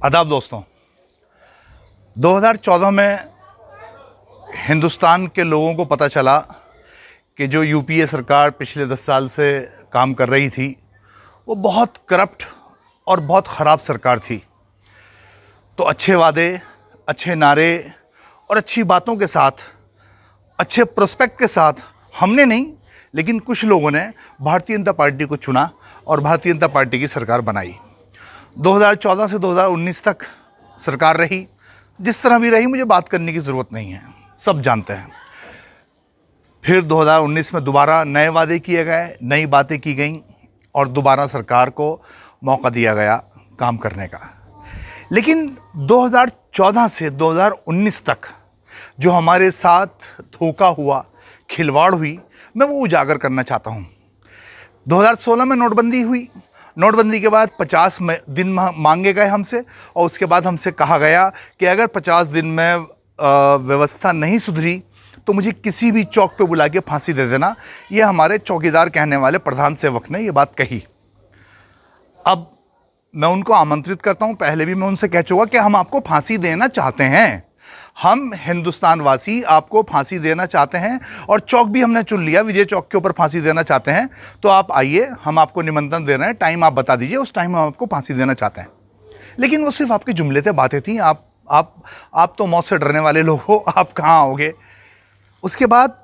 आदाब दोस्तों। 2014 में हिंदुस्तान के लोगों को पता चला कि जो यूपीए सरकार पिछले 10 साल से काम कर रही थी वो बहुत करप्ट और बहुत ख़राब सरकार थी। तो अच्छे वादे, अच्छे नारे और अच्छी बातों के साथ, अच्छे प्रोस्पेक्ट के साथ हमने नहीं लेकिन कुछ लोगों ने भारतीय जनता पार्टी को चुना और भारतीय जनता पार्टी की सरकार बनाई। 2014 से 2019 तक सरकार रही। जिस तरह भी रही मुझे बात करने की ज़रूरत नहीं है, सब जानते हैं। फिर 2019 में दोबारा नए वादे किए गए, नई बातें की गईं और दोबारा सरकार को मौका दिया गया काम करने का। लेकिन 2014 से 2019 तक जो हमारे साथ धोखा हुआ, खिलवाड़ हुई, मैं वो उजागर करना चाहता हूँ। 2016 में नोटबंदी हुई। नोटबंदी के बाद 50 दिन मांगे गए हमसे और उसके बाद हमसे कहा गया कि अगर 50 दिन में व्यवस्था नहीं सुधरी तो मुझे किसी भी चौक पे बुला के फांसी दे देना। ये हमारे चौकीदार कहने वाले प्रधान सेवक ने ये बात कही। अब मैं उनको आमंत्रित करता हूँ, पहले भी मैं उनसे कह चुका कि हम आपको फांसी देना चाहते हैं, हम हिंदुस्तान वासी आपको फांसी देना चाहते हैं और चौक भी हमने चुन लिया, विजय चौक के ऊपर फांसी देना चाहते हैं। तो आप आइए, हम आपको निमंत्रण दे रहे हैं, टाइम आप बता दीजिए, उस टाइम हम आपको फांसी देना चाहते हैं। लेकिन वो सिर्फ आपके जुमले थे, बातें थी। आप तो मौत से डरने वाले लोग हो, आप कहाँ आओगे। उसके बाद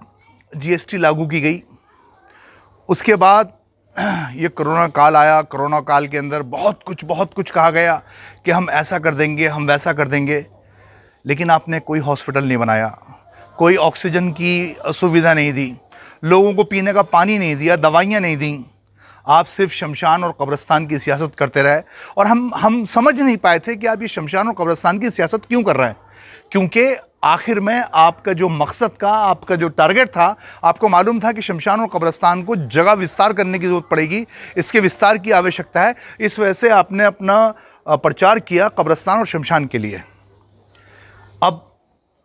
जीएसटी लागू की गई। उसके बाद ये कोरोना काल आया। कोरोना काल के अंदर बहुत कुछ कहा गया कि हम ऐसा कर देंगे, हम वैसा कर देंगे। लेकिन आपने कोई हॉस्पिटल नहीं बनाया, कोई ऑक्सीजन की सुविधा नहीं दी, लोगों को पीने का पानी नहीं दिया, दवाइयाँ नहीं दी। आप सिर्फ शमशान और कब्रिस्तान की सियासत करते रहे और हम समझ नहीं पाए थे कि आप ये शमशान और कब्रिस्तान की सियासत क्यों कर रहे हैं। क्योंकि आखिर में आपका जो मकसद का, आपका जो टारगेट था, आपको मालूम था कि शमशान और कब्रिस्तान को जगह विस्तार करने की ज़रूरत पड़ेगी, इसके विस्तार की आवश्यकता है। इस वजह से आपने अपना प्रचार किया कब्रिस्तान और शमशान के लिए। अब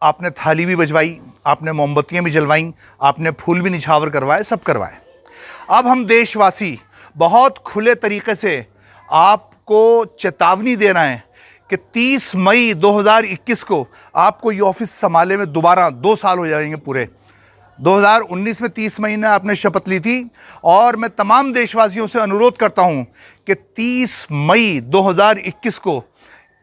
आपने थाली भी बजवाई, आपने मोमबत्तियां भी जलवाई, आपने फूल भी निछावर करवाए, सब करवाए। अब हम देशवासी बहुत खुले तरीके से आपको चेतावनी दे रहे हैं कि 30 मई 2021 को आपको ये ऑफिस संभाले में दोबारा 2 साल हो जाएंगे पूरे। 2019 में 30 मई में आपने शपथ ली थी और मैं तमाम देशवासियों से अनुरोध करता हूं कि 30 मई 2021 को,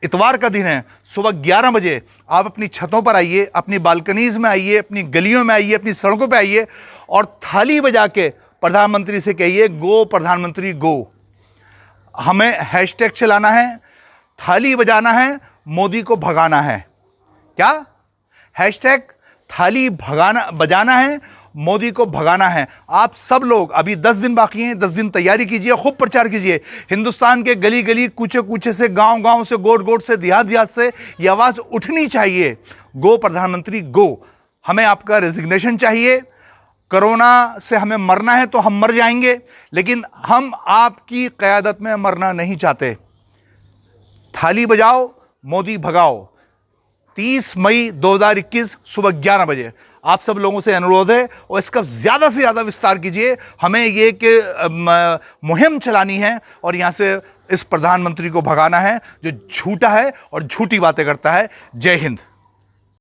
इतवार का दिन है, सुबह 11 बजे आप अपनी छतों पर आइए, अपनी बालकनीज में आइए, अपनी गलियों में आइए, अपनी सड़कों पे आइए और थाली बजा के प्रधानमंत्री से कहिए, गो प्रधानमंत्री गो। हमें हैशटैग चलाना है, थाली बजाना है, मोदी को भगाना है। क्या हैशटैग? थाली बजाना है, मोदी को भगाना है। आप सब लोग, अभी 10 दिन बाकी हैं, 10 दिन तैयारी कीजिए, खूब प्रचार कीजिए। हिंदुस्तान के गली गली, कूचे कूचे से, गांव गांव से, गोट गोट से, देहात देहात से ये आवाज उठनी चाहिए, गो प्रधानमंत्री गो। हमें आपका रेजिग्नेशन चाहिए। कोरोना से हमें मरना है तो हम मर जाएंगे, लेकिन हम आपकी क़यादत में मरना नहीं चाहते। थाली बजाओ, मोदी भगाओ। 30 मई 2021 सुबह 11 बजे आप सब लोगों से अनुरोध है और इसका ज़्यादा से ज़्यादा विस्तार कीजिए। हमें ये कि मुहिम चलानी है और यहाँ से इस प्रधानमंत्री को भगाना है जो झूठा है और झूठी बातें करता है। जय हिंद।